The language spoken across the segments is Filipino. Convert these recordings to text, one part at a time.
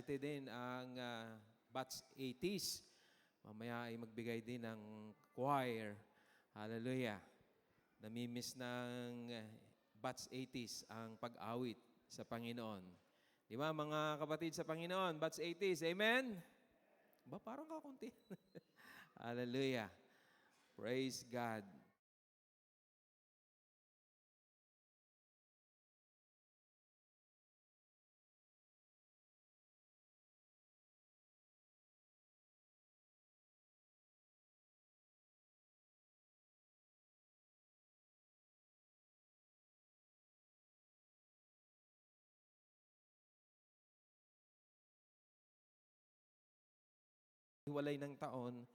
presente din ang Batch 80s. Mamaya ay magbigay din ng choir. Hallelujah. Namimiss ng Batch 80s ang pag-awit sa Panginoon. Di ba mga kapatid sa Panginoon, Batch 80s, amen? Ba, parang kakunti. Hallelujah. Praise God. Hiwalay ng taon,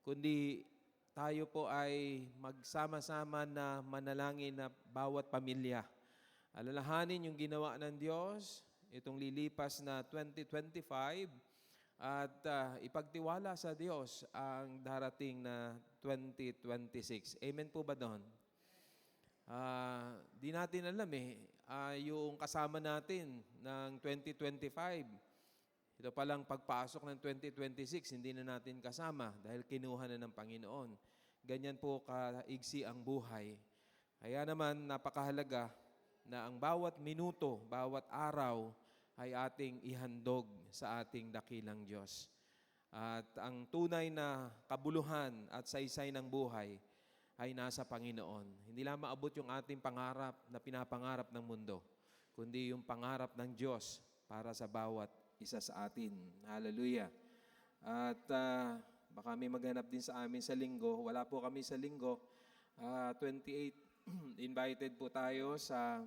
kundi tayo po ay magsama-sama na manalangin na bawat pamilya. Alalahanin yung ginawa ng Diyos, itong lilipas na 2025, at ipagtiwala sa Diyos ang darating na 2026. Amen po ba doon? Di natin alam yung kasama natin ng 2025. Ito palang pagpasok ng 2026, hindi na natin kasama dahil kinuha na ng Panginoon. Ganyan po kaigsi ang buhay. Kaya naman napakahalaga na ang bawat minuto, bawat araw ay ating ihandog sa ating dakilang Diyos. At ang tunay na kabuluhan at saysay ng buhay ay nasa Panginoon. Hindi lang maabot yung ating pangarap na pinapangarap ng mundo, kundi yung pangarap ng Diyos para sa bawat isa sa atin. Hallelujah. At baka may maghanap din sa amin sa linggo. Wala po kami sa linggo. 28, invited po tayo sa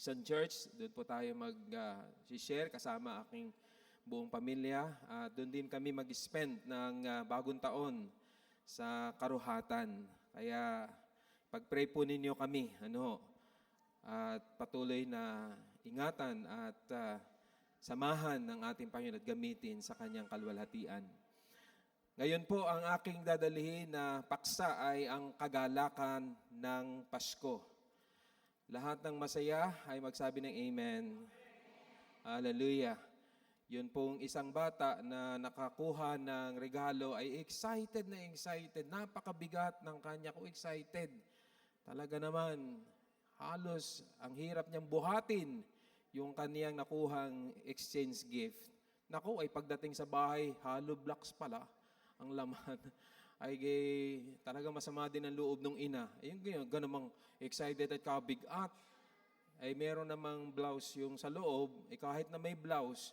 isang church. Doon po tayo mag-share kasama aking buong pamilya. Doon din kami mag-spend ng bagong taon sa Karuhatan. Kaya pag-pray po ninyo kami. At patuloy na ingatan at samahan ng ating Panginoon at gamitin sa kanyang kalwalhatian. Ngayon po, ang aking dadalhin na paksa ay ang kagalakan ng Pasko. Lahat ng masaya ay magsabi ng Amen. Hallelujah. Yun pong isang bata na nakakuha ng regalo ay excited na excited. Napakabigat ng kanya ko excited. Talaga naman, halos ang hirap niyang buhatin yung kaniyang nakuhang exchange gift. Naku, ay pagdating sa bahay, hollow blocks pala ang laman. Ay talaga masama din ang loob ng ina. Ayun, ganun excited at kabigat. Ay meron namang blouse yung sa loob, kahit na may blouse,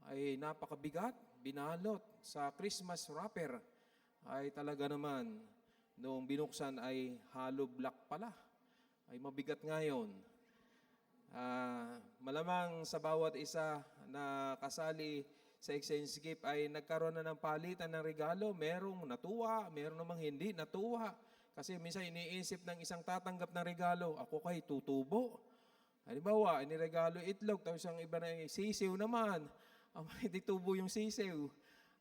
ay napakabigat, binalot sa Christmas wrapper. Ay talaga naman, noong binuksan ay hollow block pala. Ay mabigat ngayon. Malamang sa bawat isa na kasali sa exchange gift ay nagkaroon na ng palitan ng regalo. Merong natuwa, meron namang hindi natuwa. Kasi minsan iniisip ng isang tatanggap ng regalo, ako kay tutubo. Halimbawa, iniregalo itlog, tapos ang iba na sisiw naman. Hindi tubo yung sisiw.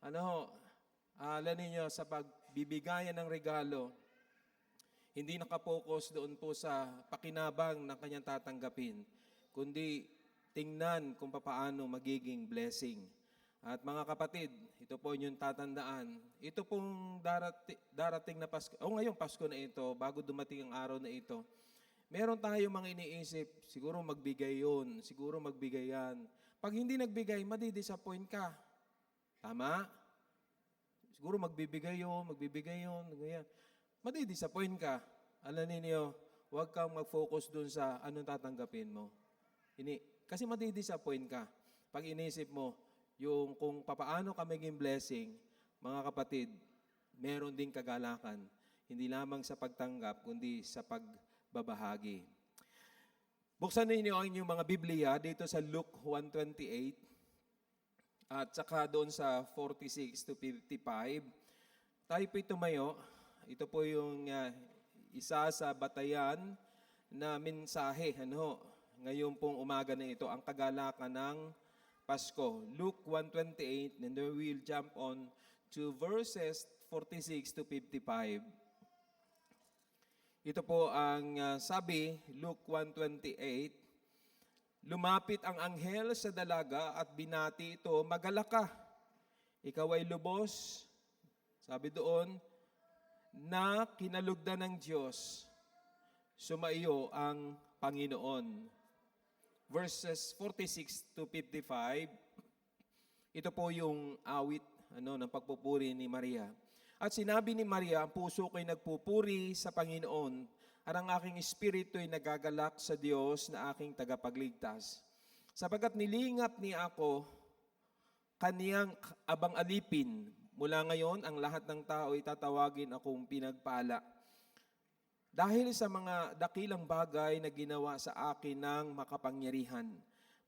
Alam ninyo, sa pagbibigayan ng regalo, hindi nakapokus doon po sa pakinabang ng kanyang tatanggapin, kundi tingnan kung paano magiging blessing. At mga kapatid, ito po yung tatandaan. Ito pong darating na Pasko, ngayong Pasko na ito, bago dumating ang araw na ito, meron tayong mga iniisip, siguro magbigay yun, siguro magbigay yan. Pag hindi nagbigay, madidisappoint ka. Tama? Siguro magbibigay yun, ganyan. Madidisappoint ka. Alam ninyo, huwag kang mag-focus dun sa anong tatanggapin mo. Kasi madidisappoint ka. Pag inisip mo, yung kung papaano ka maging blessing, mga kapatid, meron ding kagalakan. Hindi lamang sa pagtanggap, kundi sa pagbabahagi. Buksan ninyo ang inyong mga Biblia dito sa Luke 1:28 at saka doon sa 46 to 55. Tayo po'y tumayo. Ito po yung isa sa batayan na mensahe. Ngayon pong umaga na ito, ang kagalakan ng Pasko. Luke 1:28, and then we'll jump on to verses 46 to 55. Ito po ang sabi, Luke 1:28, Lumapit ang anghel sa dalaga at binati ito, "Magalak ka, ikaw ay lubos," sabi doon, "na kinalugdan ng Diyos, sumaiyo ang Panginoon." Verses 46 to 55, ito po yung awit ng pagpupuri ni Maria. "At sinabi ni Maria, ang puso ko'y nagpupuri sa Panginoon, at ang aking espiritu'y nagagalak sa Diyos na aking tagapagligtas. Sapagkat nilingap niya ako kaniyang abang alipin. Mula ngayon, ang lahat ng tao ay tatawagin akong pinagpala. Dahil sa mga dakilang bagay na ginawa sa akin ng makapangyarihan,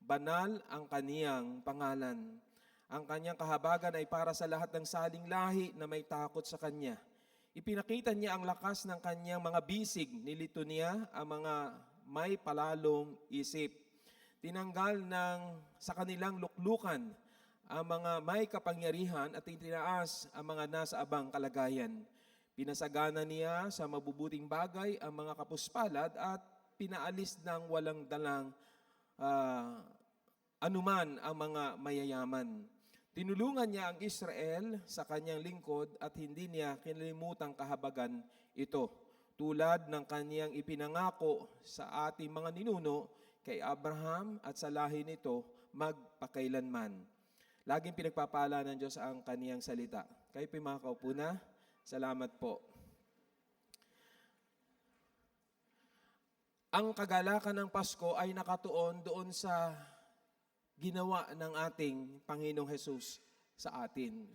banal ang kaniyang pangalan. Ang kanyang kahabagan ay para sa lahat ng saling lahi na may takot sa kanya. Ipinakita niya ang lakas ng kanyang mga bisig, nilito niya ang mga may palalong isip. Tinanggal sa kanilang luklukan ang mga may kapangyarihan at itinaas ang mga nasa abang kalagayan. Pinasagana niya sa mabubuting bagay ang mga kapuspalad at pinaalis ng walang dalang anuman ang mga mayayaman. Tinulungan niya ang Israel sa kanyang lingkod at hindi niya kinalimutang kahabagan ito, tulad ng kanyang ipinangako sa ating mga ninuno kay Abraham at sa lahi nito magpakailanman. Laging pinagpapala ng Diyos ang kaniyang salita. Kayo pimakaupo na. Salamat po. Ang kagalakan ng Pasko ay nakatuon doon sa ginawa ng ating Panginoong Hesus sa atin.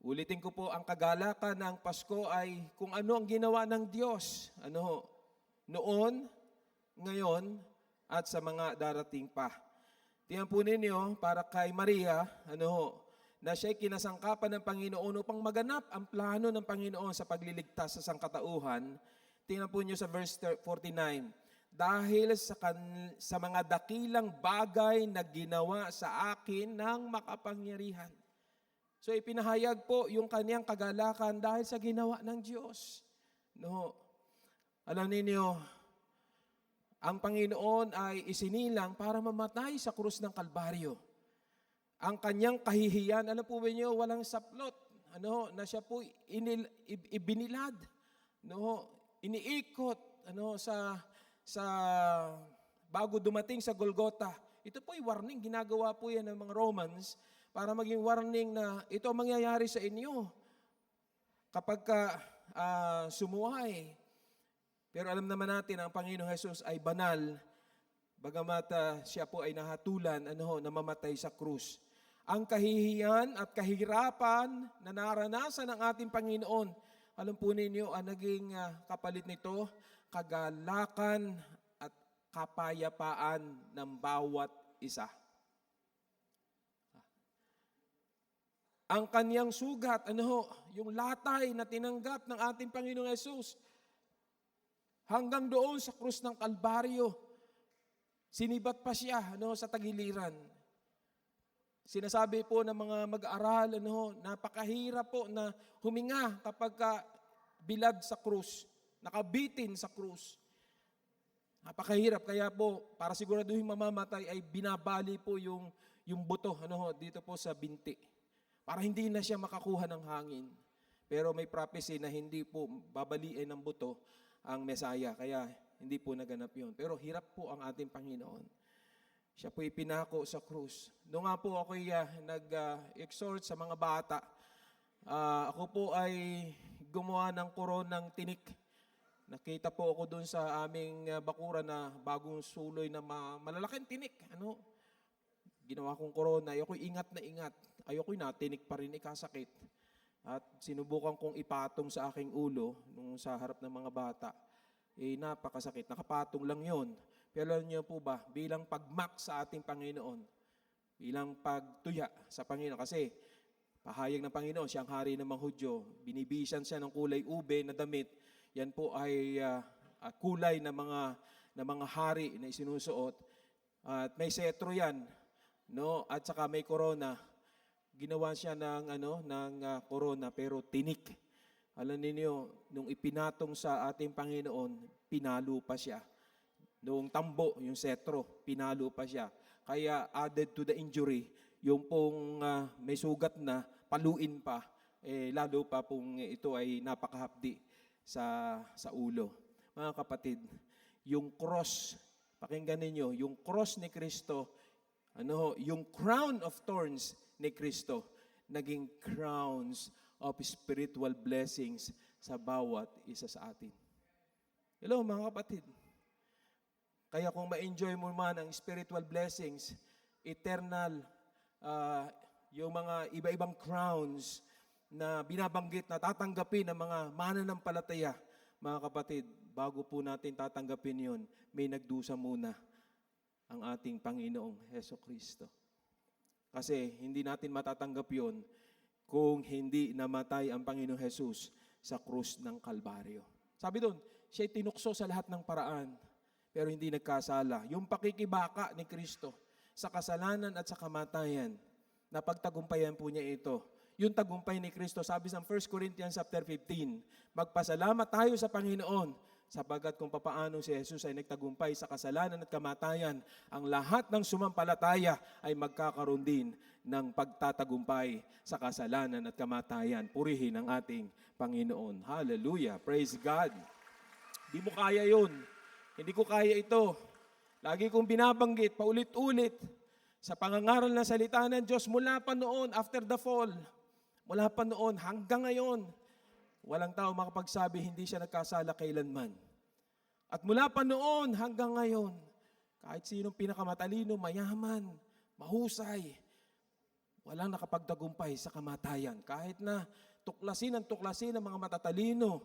Ulitin ko po, ang kagalakan ng Pasko ay kung ano ang ginawa ng Diyos. Noon, ngayon, at sa mga darating pa. Tingnan po ninyo, para kay Maria, na siya'y kinasangkapan ng Panginoon upang maganap ang plano ng Panginoon sa pagliligtas sa sangkatauhan. Tingnan po niyo sa verse 49. Dahil sa mga dakilang bagay na ginawa sa akin ng makapangyarihan. So ipinahayag po yung kaniyang kagalakan dahil sa ginawa ng Diyos. Alam ninyo, ang Panginoon ay isinilang para mamatay sa krus ng Kalbaryo. Ang kanyang kahihiyan, alam po ba niyo, walang saplot. Na siya po ibinilad. Iniikot sa bago dumating sa Golgotha. Ito po ay warning, ginagawa po yan ng mga Romans para maging warning na ito ang mangyayari sa inyo kapag sumuway. Pero alam naman natin ang Panginoong Hesus ay banal, bagamat siya po ay nahatulan na mamatay sa krus. Ang kahihiyan at kahirapan na naranasan ng ating Panginoon, alam po ninyo, ang naging kapalit nito, kagalakan at kapayapaan ng bawat isa. Ang kaniyang sugat, yung latay na tinanggap ng ating Panginoong Hesus, hanggang doon sa krus ng Kalbaryo, sinibat pa siya sa tagiliran. Sinasabi po ng mga mag-aaral, napakahirap po na huminga kapag bilad sa krus. Nakabitin sa krus. Napakahirap. Kaya po, para siguraduhin mamamatay, ay binabali po yung buto dito po sa binti. Para hindi na siya makakuha ng hangin. Pero may prophecy na hindi po babaliin ng buto ang Mesaya. Kaya hindi po naganap yun. Pero hirap po ang ating Panginoon. Siya po ipinako sa krus. Noong nga po ako'y nag-exhort sa mga bata, ako po ay gumawa ng koronang tinik. Nakita po ako doon sa aming bakuran na bagong suloy na malalaking tinik. Ginawa kong korona. Ako'y ingat na ingat. Ako'y natinik pa rin, ikasakit. At sinubukan kong ipatong sa aking ulo nung sa harap ng mga bata. Napakasakit. Nakapatong lang yon. Pero alam niyo po ba, bilang pagmak sa ating Panginoon, bilang pagtuya sa Panginoon, kasi pahayag ng Panginoon, siyang hari ng mga Hudyo, binibisan siya ng kulay ube na damit, yan po ay kulay ng mga hari na isinusuot. At may setro yan, at saka may korona. Ginawa siya ng korona pero tinik. Alam niyo, nung ipinatong sa ating Panginoon, pinalo pa siya. noong tambo, yung setro, pinalo pa siya. Kaya added to the injury, yung pong may sugat na, paluin pa, lalo pa pong ito ay napakahapdi sa ulo. Mga kapatid, yung cross, pakinggan ninyo, yung cross ni Kristo, yung crown of thorns ni Kristo, naging crowns of spiritual blessings sa bawat isa sa atin. Hello mga kapatid. Kaya kung ma-enjoy mo man ang spiritual blessings, eternal, yung mga iba-ibang crowns na binabanggit na tatanggapin ng mga mananampalataya, mga kapatid, bago po natin tatanggapin yon, may nagdusa muna ang ating Panginoong Hesukristo. Kasi hindi natin matatanggap yon kung hindi namatay ang Panginoong Jesus sa krus ng Kalbaryo. Sabi doon, siya'y tinukso sa lahat ng paraan, pero hindi nagkasala. Yung pakikibaka ni Kristo sa kasalanan at sa kamatayan, napagtagumpayan po niya ito. Yung tagumpay ni Kristo, sabi sa 1 Corinthians chapter 15, magpasalamat tayo sa Panginoon, sapagkat kung papaano si Jesus ay nagtagumpay sa kasalanan at kamatayan, ang lahat ng sumampalataya ay magkakaroon din ng pagtatagumpay sa kasalanan at kamatayan. Purihin ang ating Panginoon. Hallelujah. Praise God. Di mo kaya yun. Hindi ko kaya ito. Lagi kong binabanggit, paulit-ulit, sa pangangaral na salita ng Diyos mula pa noon, after the fall, mula pa noon hanggang ngayon, walang tao makapagsabi hindi siya nagkasala kailanman. At mula pa noon hanggang ngayon, kahit sinong pinakamatalino, mayaman, mahusay, walang nakapagtagumpay sa kamatayan. Kahit na tuklasin ng mga matatalino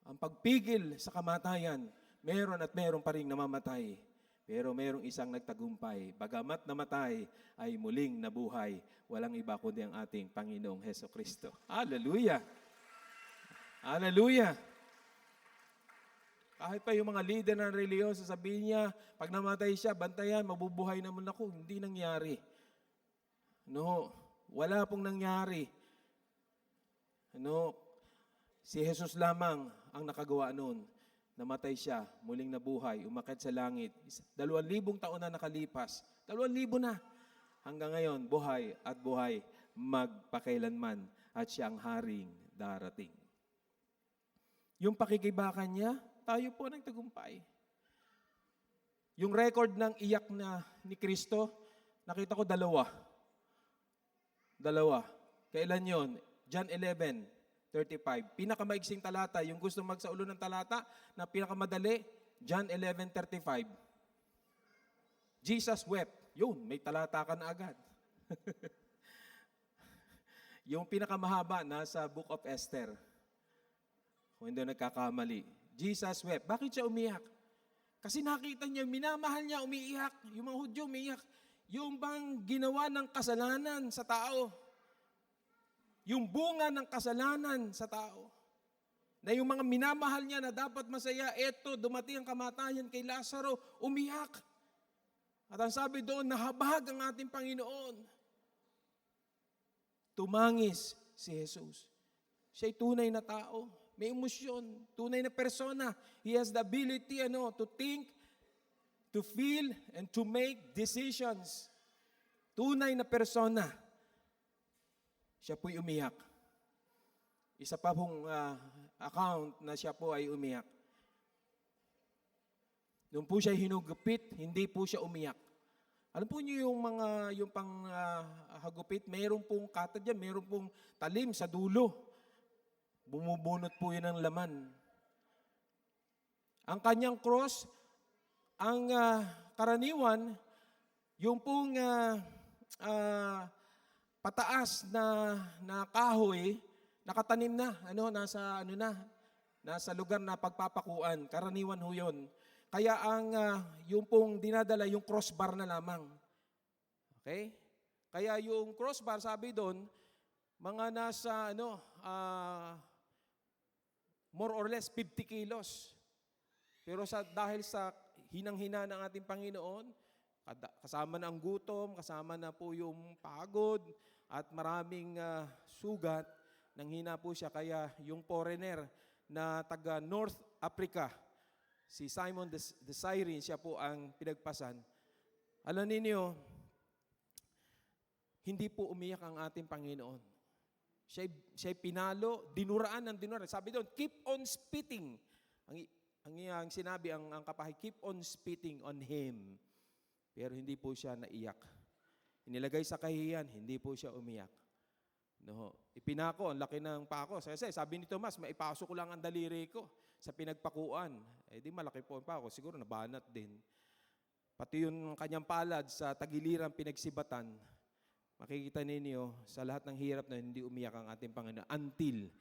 ang pagpigil sa kamatayan, meron at meron pa rin namamatay. Pero merong isang nagtagumpay. Bagamat namatay, ay muling nabuhay. Walang iba kundi ang ating Panginoong Hesukristo. Hallelujah! Hallelujah! Kahit pa yung mga leader ng reliyon, sasabihin niya, pag namatay siya, bantayan, mabubuhay naman ako. Hindi nangyari. No, wala pong nangyari. Si Jesus lamang ang nakagawa noon. Namatay siya, muling nabuhay, umakyat sa langit. 2,000 taon na nakalipas. 2,000 na. Hanggang ngayon, buhay at buhay, magpakailanman. At siya ang haring darating. Yung pakikibakan niya, tayo po nagtagumpay. Yung record ng iyak ni Kristo, nakita ko dalawa. Kailan yon? John 11:35. Pinakamaiksing talata, yung gusto magsaulo ng talata na pinakamadali, John 11:35. Jesus wept. Yun, may talata ka na agad. Yung pinakamahaba, nasa Book of Esther. Kung hindi nagkakamali. Jesus wept. Bakit siya umiyak? Kasi nakita niya, minamahal niya, umiiyak. Yung mga Hudyo umiiyak. Yung bang ginawa ng kasalanan sa tao. Yung bunga ng kasalanan sa tao. Na yung mga minamahal niya na dapat masaya, eto, dumating ang kamatayan kay Lazaro, umiyak. At ang sabi doon, nahabag ang ating Panginoon. Tumangis si Jesus. Siya'y tunay na tao. May emosyon. Tunay na persona. He has the ability to think, to feel, and to make decisions. Tunay na persona. Siya po'y umiyak. Isa pa pong account na siya po ay umiyak. Nung po siya hinugupit, hindi po siya umiyak. Alam po niyo yung hagupit, mayroon pong kata dyan, mayroon pong talim sa dulo. Bumubunot po yun ng laman. Ang kanyang cross, ang karaniwan, yung pong pataas na kahoy, nakatanim na, nasa lugar na pagpapakuan. Karaniwan ho yun. Kaya yung pong dinadala, yung crossbar na lamang. Okay? Kaya yung crossbar, sabi doon, mga nasa, more or less 50 kilos. Pero dahil sa hinang-hina ng ating Panginoon, kasama na ang gutom, kasama na po yung pagod, at maraming sugat, nanghina po siya. Kaya yung foreigner na taga North Africa, Si Simon the Cyrene, siya po ang pinagpasan. Alam ninyo, hindi po umiyak ang ating Panginoon. Siya'y pinalo, dinuraan ng dinuraan. Sabi doon, keep on spitting. Ang sinabi, ang kapahay, keep on spitting on him. Pero hindi po siya naiyak. Inilagay sa kahihiyan, hindi po siya umiyak. No, ipinako, ang laki ng pako. Kasi sabi ni Tomas, maipasok ko lang ang daliri ko sa pinagpakuan. Di malaki po ang pako. Siguro nabanat din. Pati yung kanyang palad sa tagiliran pinagsibatan, makikita ninyo sa lahat ng hirap na hindi umiyak ang ating Panginoon until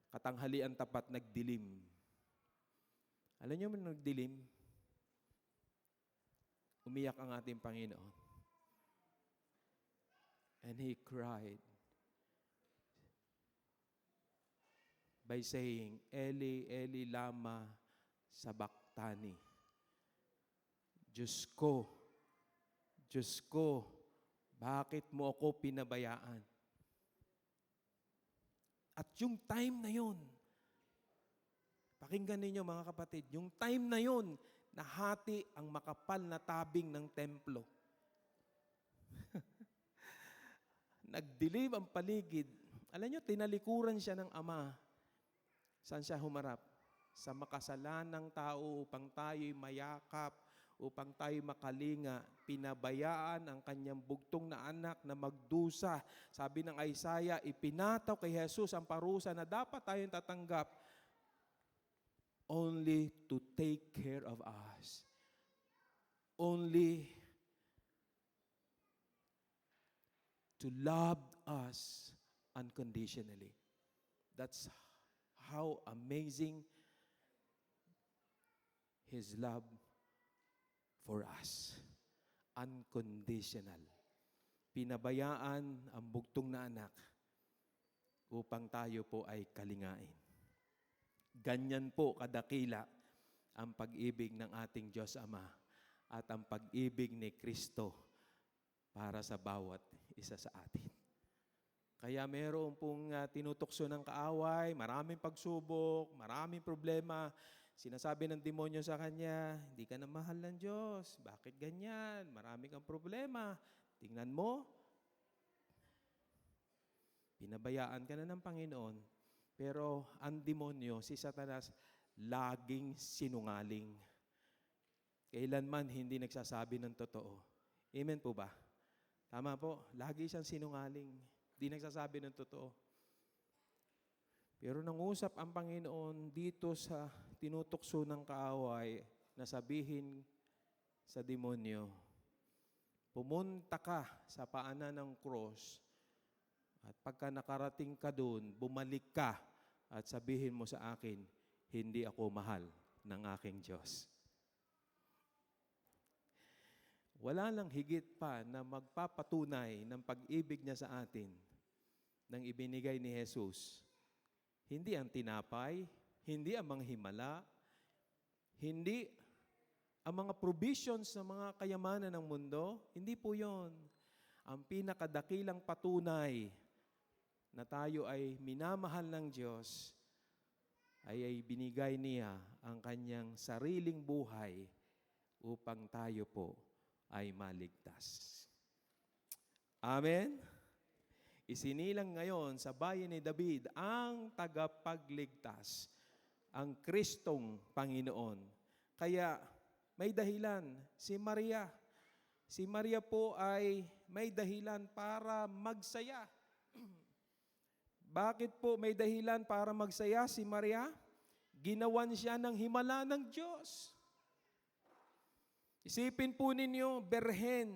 katanghalian tapat nagdilim. Alam niyo man nagdilim? Umiyak ang ating Panginoon. And He cried by saying, Eli, Eli, lama sabachthani. Diyos ko, bakit mo ako pinabayaan? At yung time na yun, pakinggan ninyo mga kapatid, yung time na yun, nahati ang makapal na tabing ng templo. Nagdilim ang paligid. Alam nyo, tinalikuran siya ng Ama. Saan siya humarap? Sa makasalanang tao upang tayo'y mayakap, upang tayo'y makalinga. Pinabayaan ang kanyang bugtong na anak na magdusa. Sabi ng Isaiah, ipinataw kay Jesus ang parusa na dapat tayong tatanggap only to take care of us. Only to love us unconditionally. That's how amazing His love for us. Unconditional. Pinabayaan ang bugtong na anak upang tayo po ay kalingain. Ganyan po kadakila ang pag-ibig ng ating Diyos Ama at ang pag-ibig ni Kristo para sa bawat isa sa atin. Kaya meron pong tinutokso ng kaaway, maraming pagsubok, maraming problema. Sinasabi ng demonyo sa kanya, hindi ka na mahal ng Diyos. Bakit ganyan? Marami kang problema. Tingnan mo, pinabayaan ka na ng Panginoon. Pero ang demonyo, si Satanas, laging sinungaling. Kailanman hindi nagsasabi ng totoo. Amen po ba? Tama po, lagi siyang sinungaling. Hindi nagsasabi ng totoo. Pero nangusap ang Panginoon dito sa tinutokso ng kaaway na sabihin sa demonyo, pumunta ka sa paanan ng cross at pagka nakarating ka doon, bumalik ka at sabihin mo sa akin, hindi ako mahal ng aking Diyos. Wala lang higit pa na magpapatunay ng pag-ibig niya sa atin nang ibinigay ni Jesus. Hindi ang tinapay, hindi ang mga himala, hindi ang mga provisions ng mga kayamanan ng mundo, hindi po yon. Ang pinakadakilang patunay na tayo ay minamahal ng Diyos ay binigay niya ang kanyang sariling buhay upang tayo po ay maligtas. Amen? Isinilang ngayon sa bayan ni David ang tagapagligtas, ang Kristong Panginoon. Kaya may dahilan si Maria. Si Maria po ay may dahilan para magsaya. Bakit po may dahilan para magsaya si Maria? Ginawan siya ng himala ng Diyos. Isipin po ninyo, berhen.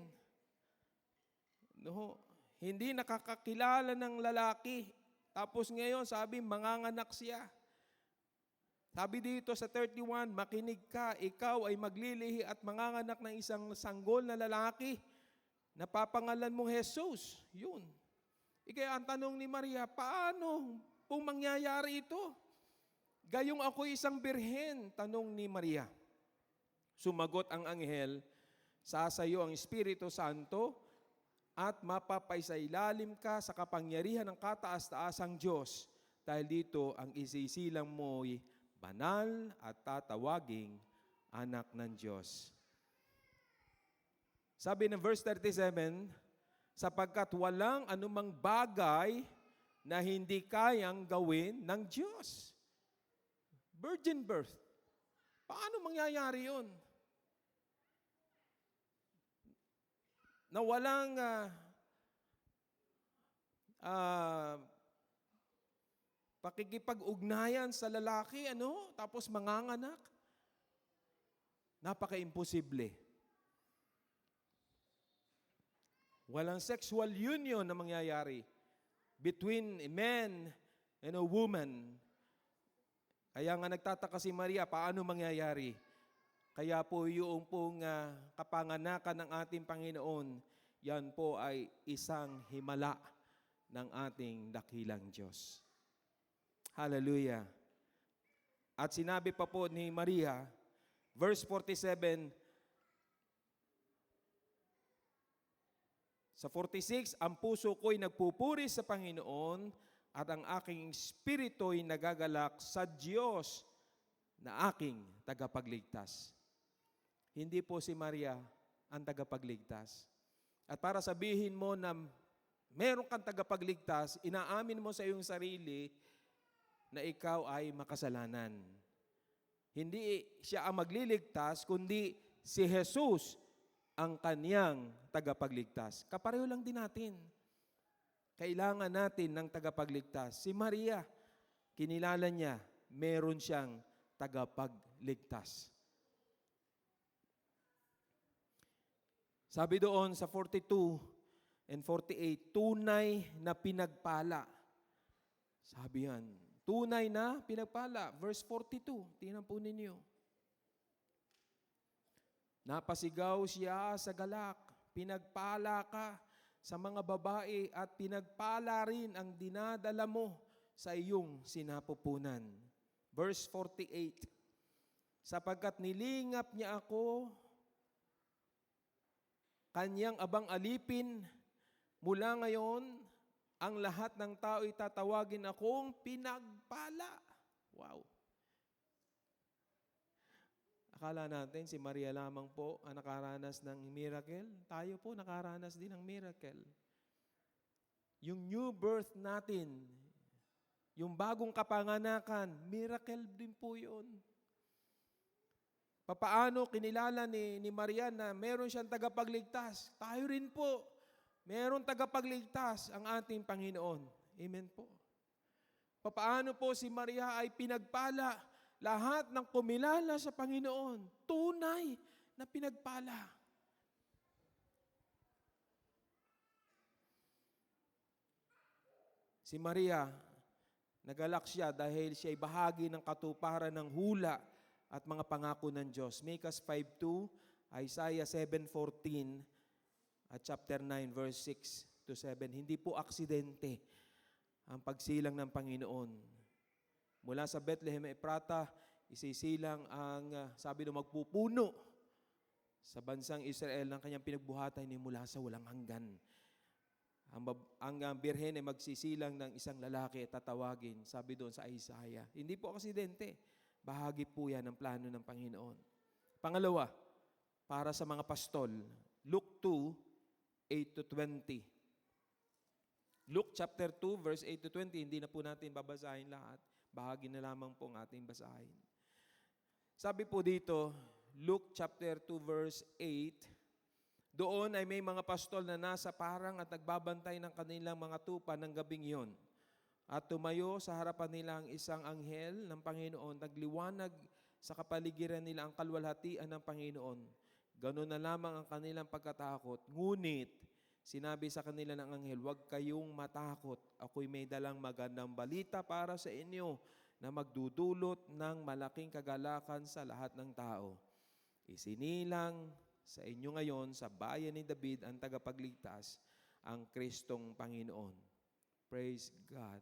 No, hindi nakakakilala ng lalaki. Tapos ngayon, sabi, manganganak siya. Sabi dito sa 31, makinig ka, ikaw ay maglilihi at manganganak ng isang sanggol na lalaki. Napapangalan mong Jesus. Yun. Kaya ang tanong ni Maria, paano kung mangyayari ito? Gayong ako isang birhen, tanong ni Maria. Sumagot ang anghel, sasayo ang Espiritu Santo at mapapaisailalim ka sa kapangyarihan ng kataas-taasang Diyos. Dahil dito ang isisilang mo'y banal at tatawaging anak ng Diyos. Sabi ng verse 37, sapagkat walang anumang bagay na hindi kayang gawin ng Diyos. Virgin birth. Paano mangyayari yun? Na walang pakikipag-ugnayan sa lalaki, tapos manganganak. Napaka-imposible. Walang sexual union na mangyayari between a man and a woman. Kaya nga nagtataka si Maria, paano mangyayari? Kaya po yung pong kapanganakan ng ating Panginoon, yan po ay isang himala ng ating dakilang Diyos. Hallelujah. At sinabi pa po ni Maria, verse 47, sa 46, ang puso ko'y nagpupuri sa Panginoon at ang aking espiritu'y nagagalak sa Diyos na aking tagapagligtas. Hindi po si Maria ang tagapagligtas. At para sabihin mo na meron kang tagapagligtas, inaamin mo sa iyong sarili na ikaw ay makasalanan. Hindi siya ang magliligtas, kundi si Jesus ang kaniyang tagapagligtas. Kapareho lang din natin. Kailangan natin ng tagapagligtas. Si Maria, kinilala niya, meron siyang tagapagligtas. Sabi doon sa 42 and 48, tunay na pinagpala. Sabi yan, tunay na pinagpala. Verse 42, tingnan po ninyo. Napasigaw siya sa galak, pinagpala ka sa mga babae at pinagpala rin ang dinadala mo sa iyong sinapupunan. Verse 48, sapagkat nilingap niya ako, kanyang abang alipin, mula ngayon, ang lahat ng tao itatawagin akong pinagpala. Wow! Akala natin si Maria lamang po ang nakaranas ng miracle. Tayo po nakaranas din ng miracle. Yung new birth natin, yung bagong kapanganakan, miracle din po yun. Papaano kinilala ni Maria na meron siyang tagapagligtas? Tayo rin po. Meron tagapagligtas ang ating Panginoon. Amen po. Papaano po si Maria ay pinagpala? Lahat ng kumilala sa Panginoon, tunay na pinagpala. Si Maria, nagalak siya dahil siya ay bahagi ng katuparan ng hula at mga pangako ng Diyos. Micah 5:2, Isaiah 7:14, at chapter 9, verse 6 to 7. Hindi po aksidente ang pagsilang ng Panginoon. Mula sa Bethlehem Ephrata, isisilang ang, sabi na magpupuno sa bansang Israel ng kanyang pinagbuhatay ni mula sa walang hanggan. Ang birhen ay magsisilang ng isang lalaki at tatawagin, sabi doon sa Isaiah. Hindi po aksidente. Bahagi po yan ng plano ng Panginoon. Pangalawa, para sa mga pastol, Luke 2:8-20. Luke chapter 2, verse 8-20, hindi na po natin babasahin lahat. Bahagi na lamang pong ating basahin. Sabi po dito, Luke chapter 2 verse 8, doon ay may mga pastol na nasa parang at nagbabantay ng kanilang mga tupa ng gabing iyon. At tumayo sa harapan nila ang isang anghel ng Panginoon, nagliwanag sa kapaligiran nila ang kalwalhatian ng Panginoon. Ganun na lamang ang kanilang pagkatakot. Ngunit, sinabi sa kanila ng anghel, huwag kayong matakot. Ako'y may dalang magandang balita para sa inyo na magdudulot ng malaking kagalakan sa lahat ng tao. Isinilang sa inyo ngayon sa bayan ni David ang tagapagligtas, ang Kristong Panginoon. Praise God.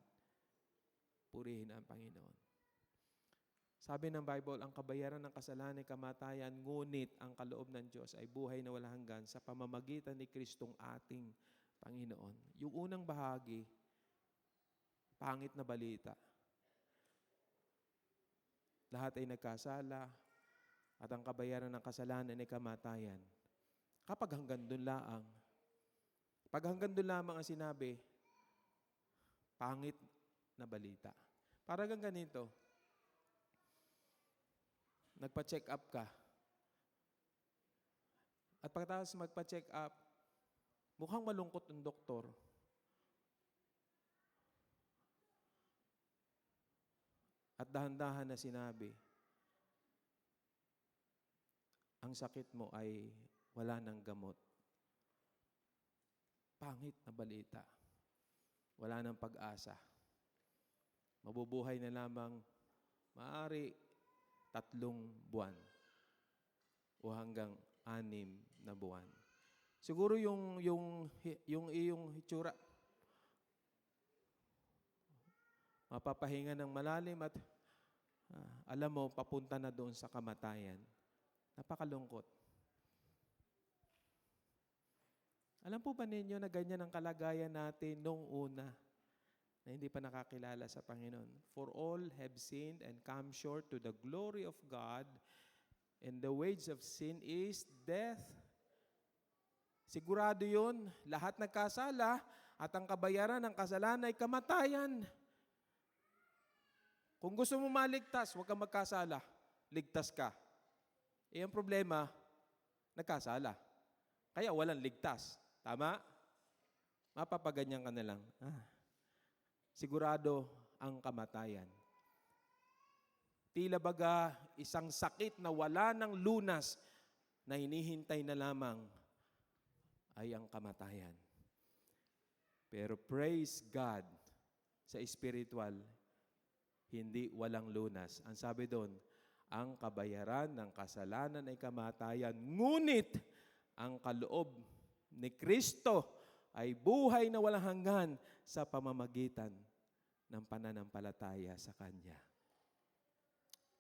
Purihin ang Panginoon. Sabi ng Bible, ang kabayaran ng kasalanan ay kamatayan, ngunit ang kaloob ng Diyos ay buhay na walang hanggan sa pamamagitan ni Kristong ating Panginoon. Yung unang bahagi, pangit na balita. Lahat ay nagkasala at ang kabayaran ng kasalanan ay kamatayan. Kapag hanggang doon laang, pag hanggang doon lamang ang sinabi, pangit na balita. Parang ganito, nagpa-check up ka. At pagkatapos magpa-check up, mukhang malungkot ang doktor. At dahan-dahan na sinabi, ang sakit mo ay wala ng gamot. Pangit na balita. Wala ng pag-asa. Mabubuhay na lamang maaari 3 buwan o hanggang 6 na buwan. Siguro yung iyong hitsura, mapapahinga ng malalim at alam mo, papunta na doon sa kamatayan. Napakalungkot. Alam po ba ninyo na ganyan ang kalagayan natin noong una na hindi pa nakakilala sa Panginoon? For all have sinned and come short to the glory of God, and the wage of sin is death. Sigurado yun, lahat nagkasala at ang kabayaran ng kasalanan ay kamatayan. Kung gusto mo maligtas, huwag kang magkasala. Ligtas ka. Ang problema, nagkasala. Kaya walang ligtas. Tama? Mapapaganyan ka na lang. Sigurado ang kamatayan. Tila baga isang sakit na wala ng lunas na hinihintay na lamang ay ang kamatayan. Pero praise God sa spiritual, hindi walang lunas. Ang sabi doon, ang kabayaran ng kasalanan ay kamatayan, ngunit ang kaloob ni Kristo ay buhay na walang hanggan sa pamamagitan ng pananampalataya sa Kanya.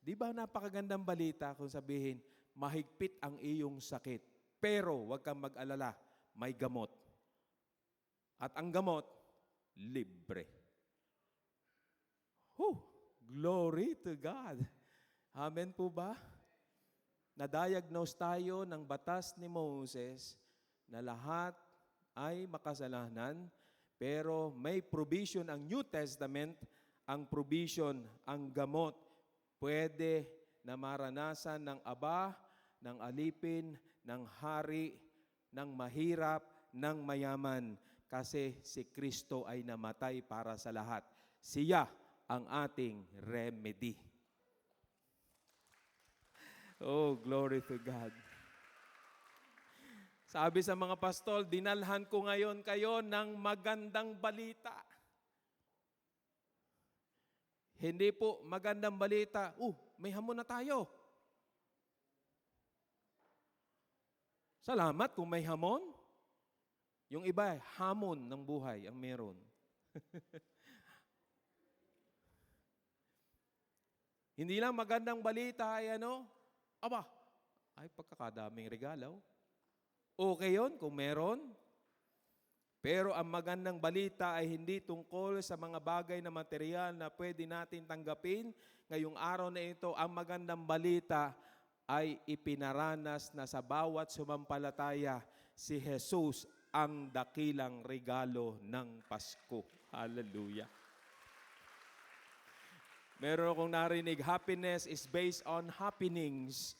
Di ba napakagandang balita kung sabihin, mahigpit ang iyong sakit, pero huwag kang mag-alala, may gamot. At ang gamot, libre. Glory to God. Amen po ba? Na-diagnose tayo ng batas ni Moses na lahat ay makasalanan, pero may provision ang New Testament, ang provision, ang gamot, pwede na maranasan ng aba, ng alipin, ng hari, ng mahirap, ng mayaman, kasi si Kristo ay namatay para sa lahat. Siya ang ating remedy. Oh, glory to God. Sabi sa mga pastol, dinalhan ko ngayon kayo ng magandang balita. Hindi po magandang balita, may hamon na tayo. Salamat kung may hamon. Yung iba, hamon ng buhay ang meron. Hindi lang magandang balita ay ay pagkakadaming regalo. Okay yun kung meron. Pero ang magandang balita ay hindi tungkol sa mga bagay na material na pwede natin tanggapin. Ngayong araw na ito, ang magandang balita ay ipinaranas na sa bawat sumampalataya si Jesus ang dakilang regalo ng Pasko. Hallelujah. Meron akong narinig, happiness is based on happenings.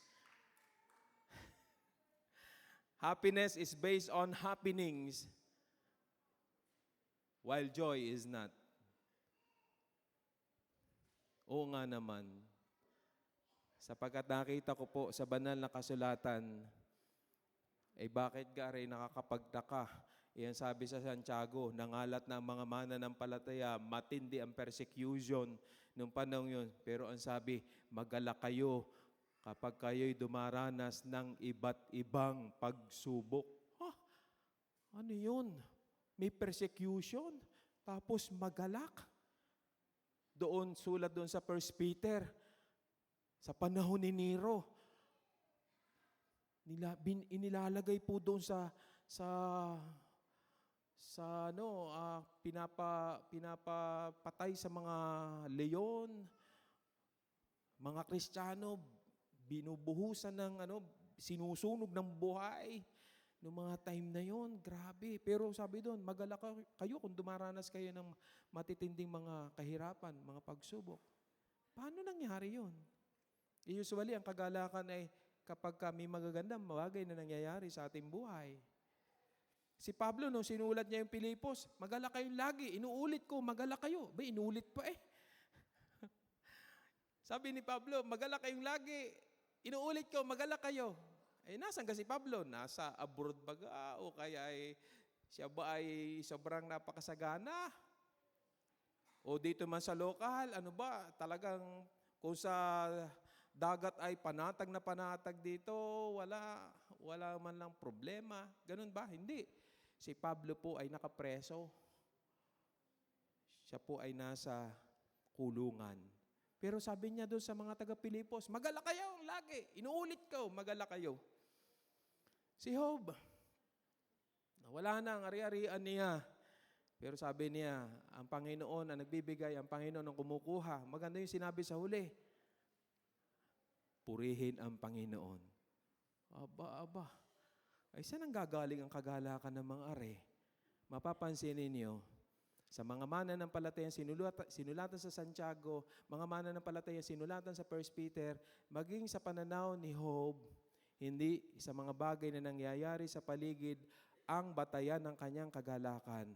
Happiness is based on happenings, while joy is not. Oo nga naman. Sapagkat nakita ko po sa banal na kasulatan, bakit gari nakakapagtaka? Iyan sabi sa Santiago, nangalat na ang mga mananampalataya, matindi ang persecution nung panahon yun. Pero ang sabi, magalak kayo kapag kayo'y dumaranas ng iba't ibang pagsubok. Ano yun? May persecution, tapos magalak. Sulat doon sa 1 Peter, sa panahon ni Nero, inilalagay po doon pinapapatay sa mga leon, mga Kristiyano, binubuhusan ng sinusunog ng buhay noong mga time na yon. Grabe. Pero sabi doon, magalak kayo kung dumaranas kayo ng matitinding mga kahirapan, mga pagsubok. Paano nangyari yun? Usually, ang kagalakan ay kapag may magagandang bagay na nangyayari sa ating buhay. Si Pablo, nung sinulat niya yung Pilipos, magalak kayong lagi. Inuulit ko, magalak kayo. Ba, inuulit pa eh. Sabi ni Pablo, magalak kayong lagi. Inuulit ko, magalak kayo. Eh, nasan ka si Pablo? Nasa abroad baga o kaya siya ba ay sobrang napakasagana? O dito man sa lokal, ano ba, talagang kung sa dagat ay panatag na panatag dito, wala man lang problema. Ganun ba? Hindi. Si Pablo po ay nakapreso. Siya po ay nasa kulungan. Pero sabi niya doon sa mga taga-Pilipos, magala kayo lagi. Inuulit ko, magala kayo. Si Job, wala na ang ari-arian niya. Pero sabi niya, ang Panginoon ang nagbibigay, ang Panginoon ang kumukuha. Maganda yung sinabi sa huli. Purihin ang Panginoon. Aba. Ay saan ang gagaling ang kagalakan ng mga are? Mapapansin ninyo, sa mga mananampalatayang sinulatan sa Santiago, mga mananampalatayang sinulatan sa 1 Peter, maging sa pananaw ni Job, hindi sa mga bagay na nangyayari sa paligid ang batayan ng kanyang kagalakan,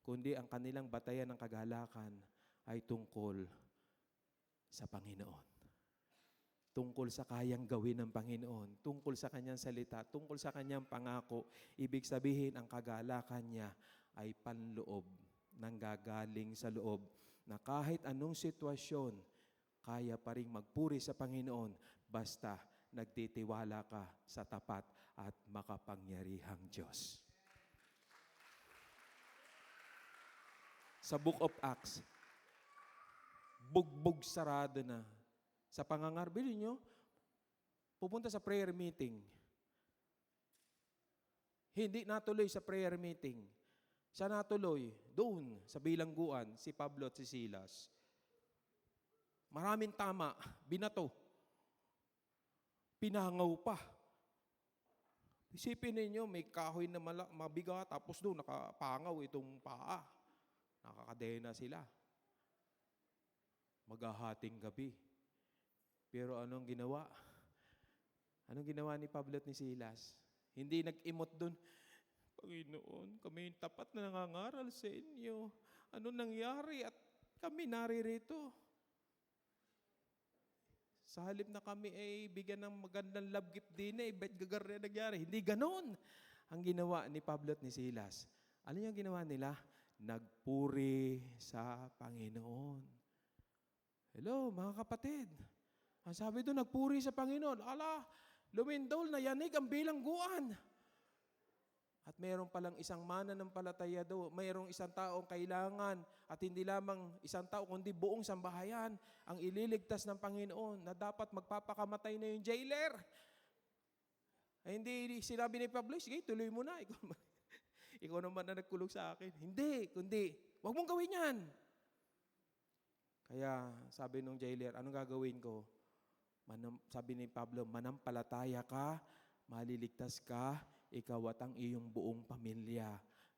kundi ang kanilang batayan ng kagalakan ay tungkol sa Panginoon. Tungkol sa kayang gawin ng Panginoon, tungkol sa kanyang salita, tungkol sa kanyang pangako. Ibig sabihin, ang kagalakan niya ay panloob, nanggagaling sa loob, na kahit anong sitwasyon, kaya pa rin magpuri sa Panginoon basta nagtitiwala ka sa tapat at makapangyarihang Diyos. Sa Book of Acts, bugbog sarado na. Sa pangangarbil nyo, pupunta sa prayer meeting. Hindi natuloy sa prayer meeting. Siya natuloy doon sa bilangguan, si Pablo at si Silas. Maraming tama, binato. Pinangaw pa. Isipin ninyo, may kahoy na mabigat, tapos doon nakapangaw itong paa. Nakakadena sila. Maghahating gabi. Pero anong ginawa? Anong ginawa ni Pablo at ni Silas? Hindi nag-imot doon, Panginoon, kami tapat na nangangaral sa inyo. Ano nangyari at kami naririto? Sa halip na kami ay bigyan ng magandang love gift din ba't gagar na nangyari? Hindi ganon ang ginawa ni Pablo at ni Silas. Ano yung ginawa nila? Nagpuri sa Panginoon. Hello, mga kapatid. Ang sabi doon, nagpuri sa Panginoon. Ala, lumindol na yanig ang bilangguan. At mayroon palang isang mananampalataya doon. Mayroong isang taong kailangan at hindi lamang isang tao, kundi buong sambahayan ang ililigtas ng Panginoon na dapat magpapakamatay na yung jailer. Ay, hindi sinabi ni Pablo, sige, tuloy mo na. Ikaw naman na nagkulong sa akin. Hindi, kundi, huwag mong gawin yan. Kaya sabi nung jailer, anong gagawin ko? Sabi ni Pablo, manampalataya ka, maliligtas ka, ikaw at ang iyong buong pamilya,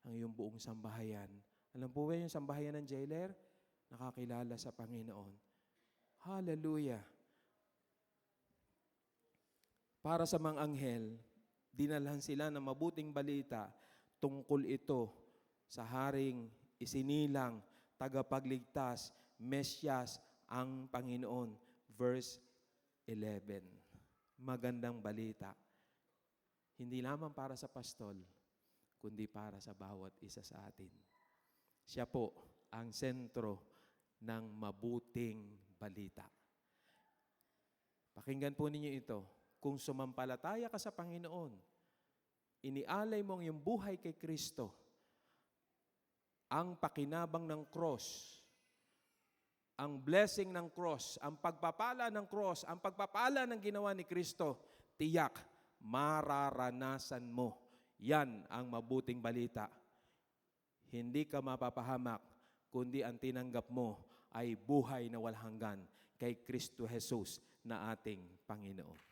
ang iyong buong sambahayan. Alam po ba yung sambahayan ng jailer? Nakakilala sa Panginoon. Hallelujah! Para sa mga anghel, dinalhan sila ng mabuting balita tungkol ito sa haring isinilang, tagapagligtas, Mesyas, ang Panginoon. Verse 11. Magandang balita. Hindi lamang para sa pastol, kundi para sa bawat isa sa atin. Siya po ang sentro ng mabuting balita. Pakinggan po ninyo ito. Kung sumampalataya ka sa Panginoon, inialay mo ang iyong buhay kay Kristo, ang pakinabang ng cross, ang blessing ng cross, ang pagpapala ng cross, ang pagpapala ng ginawa ni Kristo, tiyak, mararanasan mo. Yan ang mabuting balita. Hindi ka mapapahamak, kundi ang tinanggap mo ay buhay na walang hanggan kay Kristo Jesus na ating Panginoon.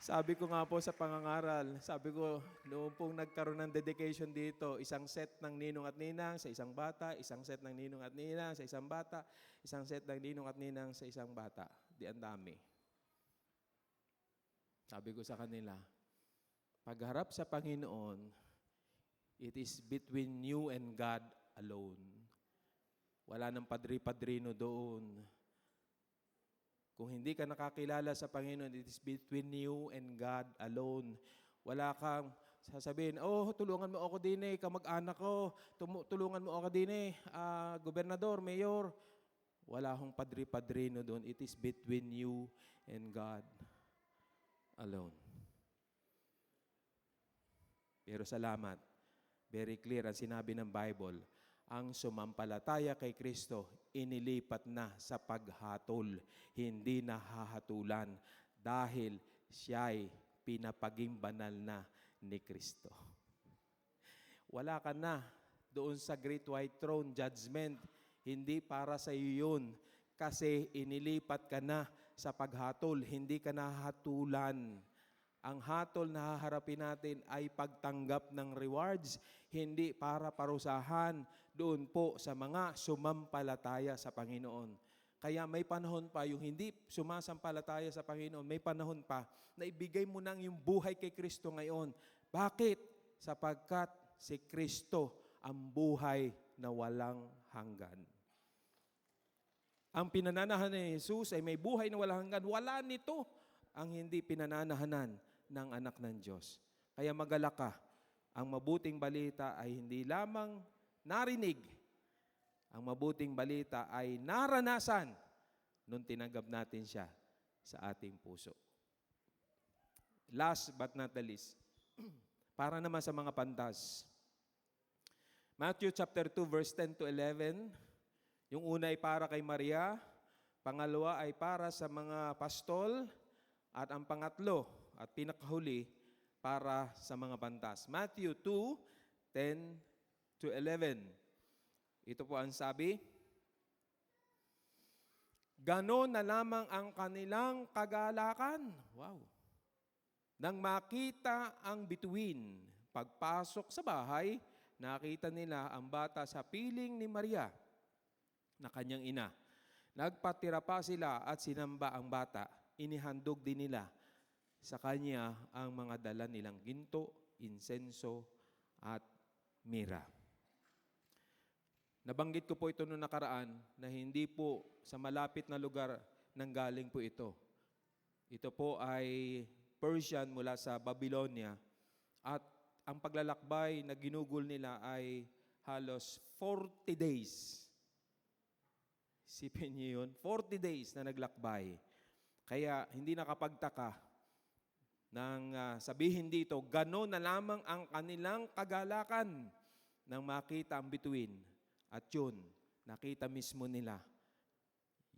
Sabi ko nga po sa pangangaral, sabi ko, noong pong nagkaroon ng dedication dito, isang set ng ninong at ninang sa isang bata, isang set ng ninong at ninang sa isang bata, isang set ng ninong at ninang sa isang bata. Di ang dami. Sabi ko sa kanila, pagharap sa Panginoon, it is between you and God alone. Wala nang padri-padrino doon. Kung hindi ka nakakilala sa Panginoon, it is between you and God alone. Wala kang sasabihin, oh, tulungan mo ako din kamag-anak ko. Tulungan mo ako din gobernador, mayor. Wala akong padri-padrino doon. It is between you and God alone. Pero salamat, very clear ang sinabi ng Bible, ang sumampalataya kay Kristo, inilipat na sa paghatol, hindi na hahatulan dahil siya'y pinapaging banal na ni Kristo. Wala ka na doon sa Great White Throne Judgment, hindi para sa iyo yun kasi inilipat ka na sa paghatol, hindi ka nahatulan. Ang hatol na haharapin natin ay pagtanggap ng rewards, hindi para parusahan doon po sa mga sumampalataya sa Panginoon. Kaya may panahon pa, yung hindi sumasampalataya sa Panginoon, may panahon pa na ibigay mo nang yung buhay kay Kristo ngayon. Bakit? Sapagkat si Kristo ang buhay na walang hanggan. Ang pinananahan ni Jesus ay may buhay na walang hanggan. Wala nito ang hindi pinananahanan ng anak ng Diyos. Kaya magalak ka. Ang mabuting balita ay hindi lamang narinig. Ang mabuting balita ay naranasan nung tinanggap natin siya sa ating puso. Last but not the least, para naman sa mga pantas. Matthew chapter 2 verse 10 to 11. Yung una ay para kay Maria, pangalawa ay para sa mga pastol, at ang pangatlo at pinakahuli para sa mga pantas. Matthew 2, 10 to 11. Ito po ang sabi. Ganon na lamang ang kanilang kagalakan. Wow. Nang makita ang bituin, pagpasok sa bahay, nakita nila ang bata sa piling ni Maria na kanyang ina. Nagpatira pa sila at sinamba ang bata. Inihandog din nila sa kanya ang mga dala nilang ginto, insenso, at mira. Nabanggit ko po ito noong nakaraan na hindi po sa malapit na lugar nanggaling po ito. Ito po ay Persian mula sa Babylonia at ang paglalakbay na ginugol nila ay halos 40 days. Isipin niyo yun, 40 days na naglakbay. Kaya hindi nakapagtaka nang sabihin dito, gano'n na lamang ang kanilang kagalakan nang makita ang bituin. At yun, nakita mismo nila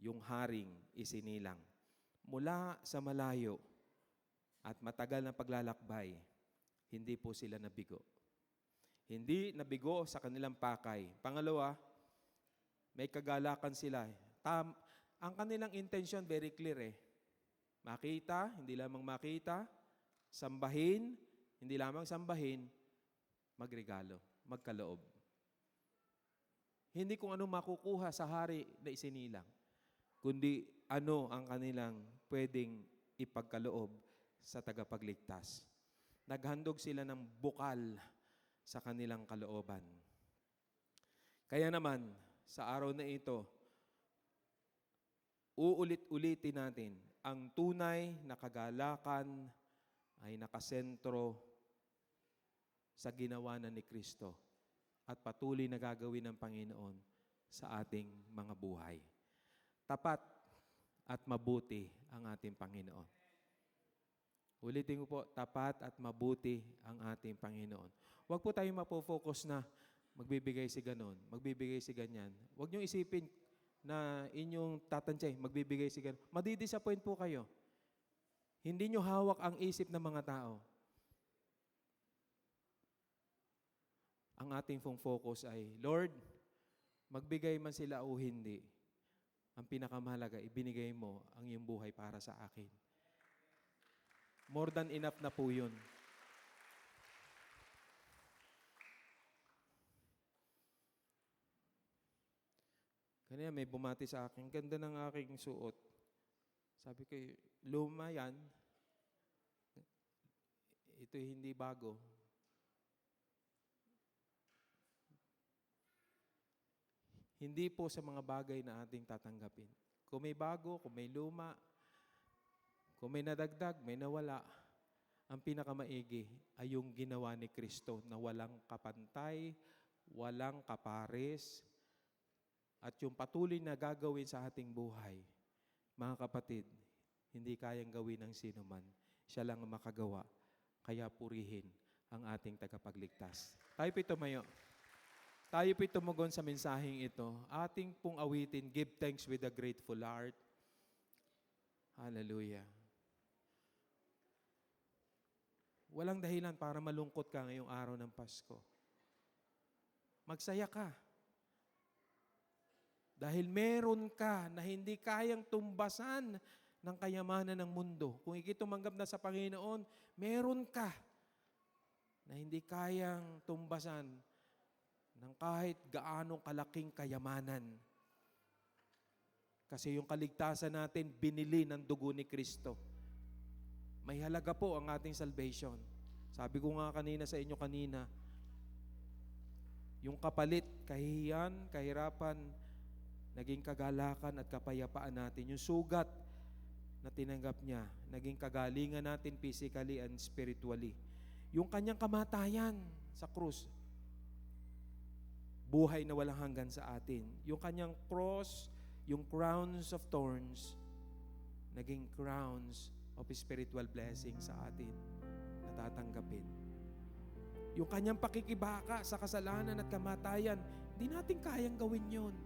yung haring isinilang. Mula sa malayo at matagal na paglalakbay, hindi po sila nabigo. Hindi nabigo sa kanilang pakay. Pangalawa, may kagalakan sila. Ang kanilang intention very clear Makita, hindi lamang makita, sambahin, hindi lamang sambahin, magregalo, magkaloob. Hindi kung ano makukuha sa hari na isinilang, kundi ano ang kanilang pwedeng ipagkaloob sa tagapagligtas. Naghandog sila ng bukal sa kanilang kalooban. Kaya naman, sa araw na ito, uulit-ulitin natin, ang tunay na kagalakan ay nakasentro sa ginawa na ni Kristo at patuloy na gagawin ng Panginoon sa ating mga buhay. Tapat at mabuti ang ating Panginoon. Ulitin ko po, tapat at mabuti ang ating Panginoon. Huwag po tayo mapofocus na magbibigay si ganon, magbibigay si ganyan. Huwag niyong isipin na inyong tatansay, magbibigay si ganon. Madidisappoint po kayo. Hindi niyo hawak ang isip ng mga tao. Ang ating pong focus ay, Lord, magbigay man sila o hindi, ang pinakamahalaga, ibinigay mo ang iyong buhay para sa akin. More than enough na po yun. Kanina may bumati sa akin, ganda ng aking suot. Sabi ko, luma yan. Ito hindi bago. Hindi po sa mga bagay na ating tatanggapin. Kung may bago, kung may luma, kung may nadagdag, may nawala, ang pinakamaigi ay yung ginawa ni Kristo na walang kapantay, walang kapares, at yung patuloy na gagawin sa ating buhay. Mga kapatid, hindi kayang gawin ng sino man. Siya lang ang makagawa. Kaya purihin ang ating tagapagligtas. Tayo po'y tumayo. Tayo po'y tumugon sa mensaheng ito. Ating pong awitin, give thanks with a grateful heart. Hallelujah. Walang dahilan para malungkot ka ngayong araw ng Pasko. Magsaya ka. Dahil meron ka na hindi kayang tumbasan ng kayamanan ng mundo. Kung ikitumanggap na sa Panginoon, meron ka na hindi kayang tumbasan ng kahit gaanong kalaking kayamanan. Kasi yung kaligtasan natin, binili ng dugo ni Kristo. May halaga po ang ating salvation. Sabi ko nga kanina sa inyo kanina, yung kapalit, kahihiyan, kahirapan, naging kagalakan at kapayapaan natin. Yung sugat na tinanggap niya, naging kagalingan natin physically and spiritually. Yung kanyang kamatayan sa krus, buhay na walang hanggan sa atin. Yung kanyang cross, yung crowns of thorns, naging crowns of spiritual blessing sa atin na tatanggapin. Yung kanyang pakikibaka sa kasalanan at kamatayan, hindi natin kayang gawin yun.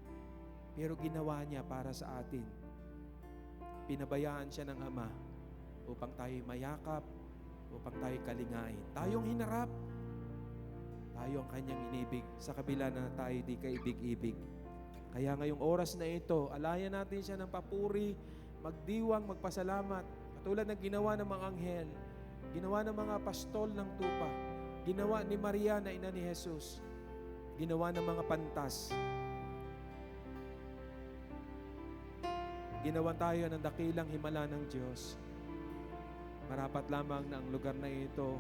Pero ginawa niya para sa atin. Pinabayaan siya ng Ama upang tayo mayakap, upang tayo kalingain. Tayong hinarap, tayo ang kanyang inibig sa kabila na tayo di kaibig-ibig. Kaya ngayong oras na ito, alayan natin siya ng papuri, magdiwang, magpasalamat. Katulad ng ginawa ng mga anghel, ginawa ng mga pastol ng tupa, ginawa ni Maria na ina ni Jesus, ginawa ng mga pantas. Ginawa tayo ng dakilang himala ng Diyos. Marapat lamang na ang lugar na ito,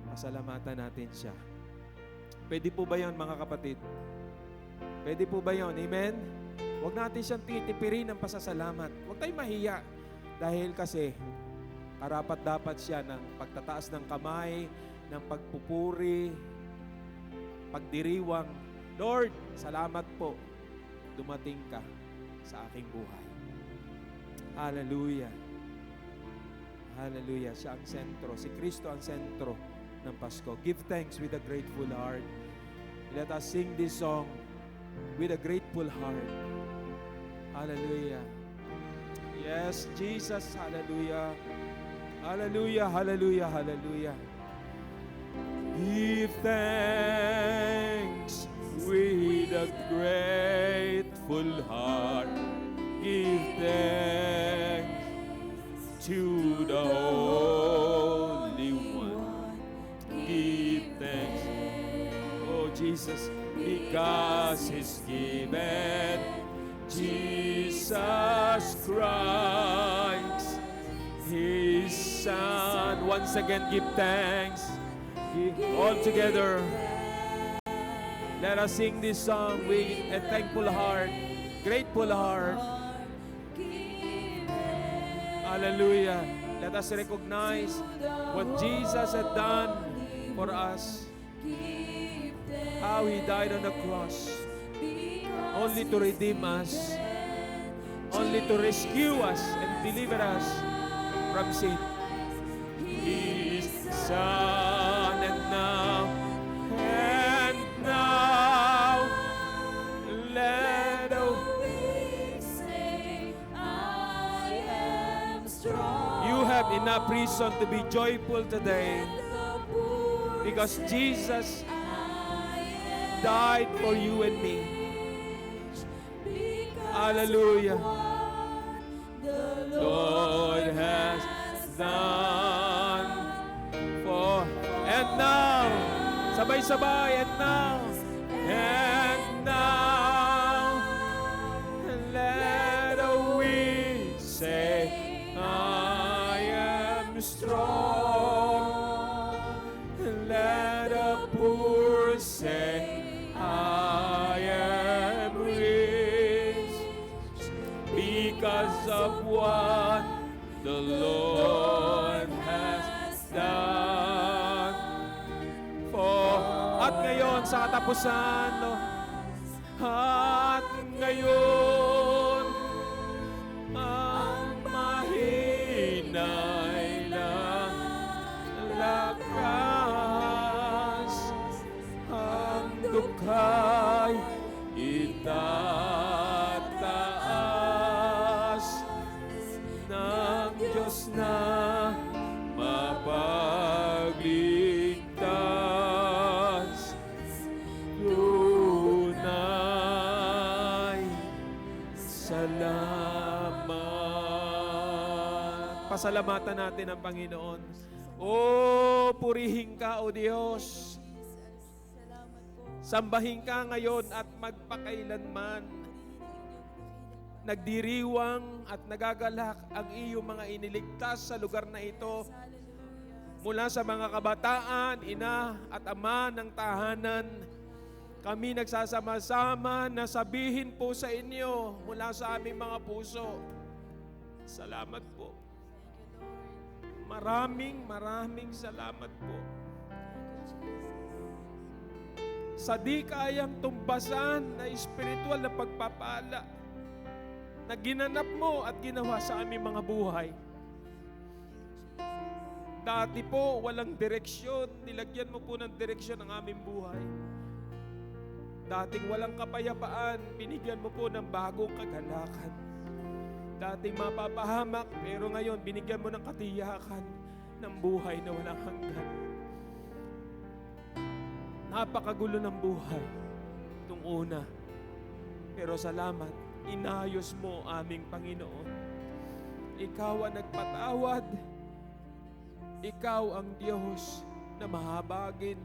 pasalamatan natin siya. Pwede po ba yan, mga kapatid? Pwede po ba yun? Amen? Huwag natin siyang titipirin ng pasasalamat. Huwag tayong mahiya. Dahil kasi, karapat dapat siya ng pagtataas ng kamay, ng pagpupuri, pagdiriwang. Lord, salamat po. Dumating ka sa aking buhay. Hallelujah. Hallelujah. Siya ang sentro. Si Kristo ang sentro ng Pasko. Give thanks with a grateful heart. Let us sing this song with a grateful heart. Hallelujah. Yes, Jesus. Hallelujah. Hallelujah. Hallelujah. Hallelujah. Give thanks with a grateful heart. Give thanks to the Holy One. Give thanks, oh Jesus, because He's given Jesus Christ, His Son. Once again, give thanks. All together, let us sing this song with a thankful heart, grateful heart. Hallelujah. Let us recognize what Jesus had done for us. How He died on the cross. Only to redeem us. Only to rescue us and deliver us from sin. His Son and now, let the weak say, I am strong. You have enough reason to be joyful today because Jesus died for you and me. Hallelujah. The Lord has than for. And now, sabay-sabay, and now, let the weak say, I am strong. Let the poor say, I am rich, because of what the Lord has done for. At ngayon sa katapusan, Lord, at ngayon ang mahinay lang lakas, ang dukha'y itataas ng Diyos na mapagligtas. Tunay salamat. Pasalamatan natin ang Panginoon. Purihin ka, O Diyos. Sambahin ka ngayon at magpakailanman. Nagdiriwang at nagagalak ang iyong mga iniligtas sa lugar na ito. Mula sa mga kabataan, ina at ama ng tahanan, kami nagsasama-sama na sabihin po sa inyo mula sa aming mga puso, salamat po. Maraming salamat po. Sa di kayang tumbasan na espiritual na pagpapala na ginanap mo at ginawa sa aming mga buhay. Dati po, walang direksyon. Nilagyan mo po ng direksyon ang aming buhay. Dating walang kapayapaan, binigyan mo po ng bagong kagalakan. Dating mapapahamak, pero ngayon binigyan mo ng katiyakan ng buhay na walang hanggan. Napakagulo ng buhay itong una. Pero salamat, inayos mo aming Panginoon. Ikaw ang nagpatawad. Ikaw ang Diyos na mahabagin,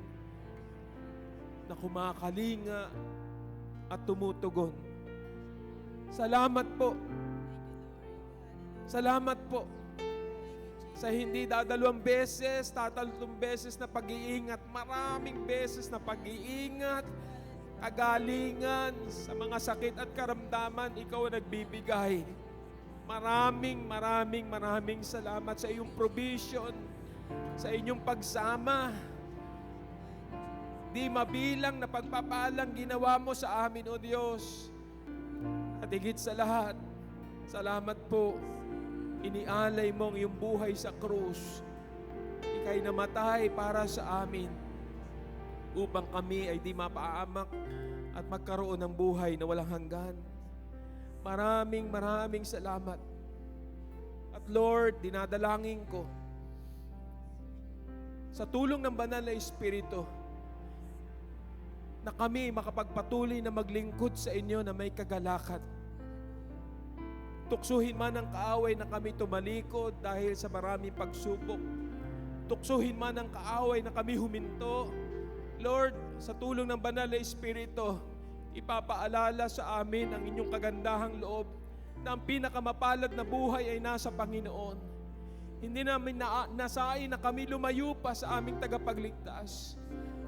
na kumakalinga at tumutugon. Salamat po. Salamat po sa hindi dadalawang beses, tatlong beses na pag-iingat, maraming beses na pag-iingat, kagalingan sa mga sakit at karamdaman, ikaw ang nagbibigay. Maraming salamat sa iyong provision, sa inyong pagsama. Di mabilang na pagpapalang ginawa mo sa amin, O Diyos. At higit sa lahat, salamat po. Inialay mo ang iyong buhay sa krus. Ika'y namatay para sa amin upang kami ay di mapaamak at magkaroon ng buhay na walang hanggan. Maraming salamat. At Lord, dinadalangin ko sa tulong ng Banal na Espiritu na kami makapagpatuloy na maglingkod sa inyo na may kagalakan. Tuksuhin man ang kaaway na kami tumalikod dahil sa maraming pagsubok. Tuksuhin man ang kaaway na kami huminto. Lord, sa tulong ng Banal na Espiritu, ipapaalala sa amin ang inyong kagandahang loob na ang pinakamapalad na buhay ay nasa Panginoon. Hindi namin nasain na kami lumayo pa sa aming tagapagligtas,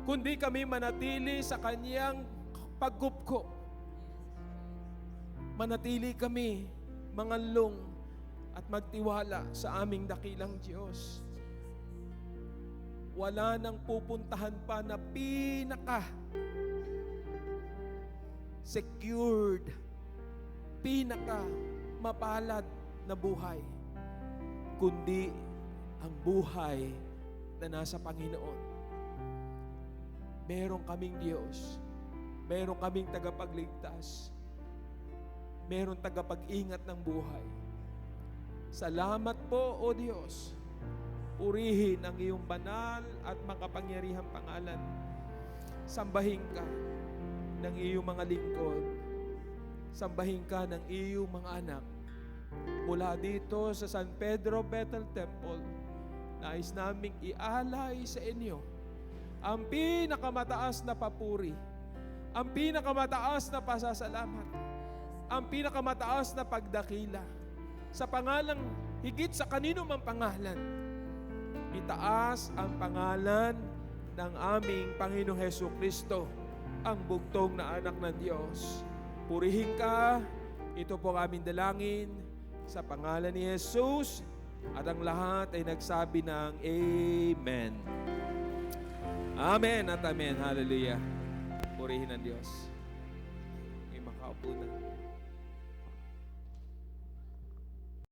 kundi kami manatili sa Kanyang pagkupkop. Manatili kami mangalong at magtiwala sa aming dakilang Diyos. Wala nang pupuntahan pa na secured, mapalad na buhay, kundi ang buhay na nasa Panginoon. Meron kaming Diyos, meron kaming tagapagligtas, meron tagapag-ingat ng buhay. Salamat po, O Diyos. Purihin ang iyong banal at makapangyarihang pangalan. Sambahin ka ng iyong mga lingkod. Sambahin ka ng iyong mga anak. mula dito sa San Pedro Bethel Temple, nais naming ialay sa inyo ang pinakamataas na papuri, ang pinakamataas na pasasalamat, ang pinakamataas na pagdakila sa pangalang higit sa kanino mang pangalan. Itaas ang pangalan ng aming Panginoong Hesukristo, ang bugtong na anak ng Diyos. Purihin ka, ito po ang aming dalangin sa pangalan ni Jesus, at ang lahat ay nagsabi ng Amen. Amen at Amen. Hallelujah. Purihin ang Diyos. May makaupo na.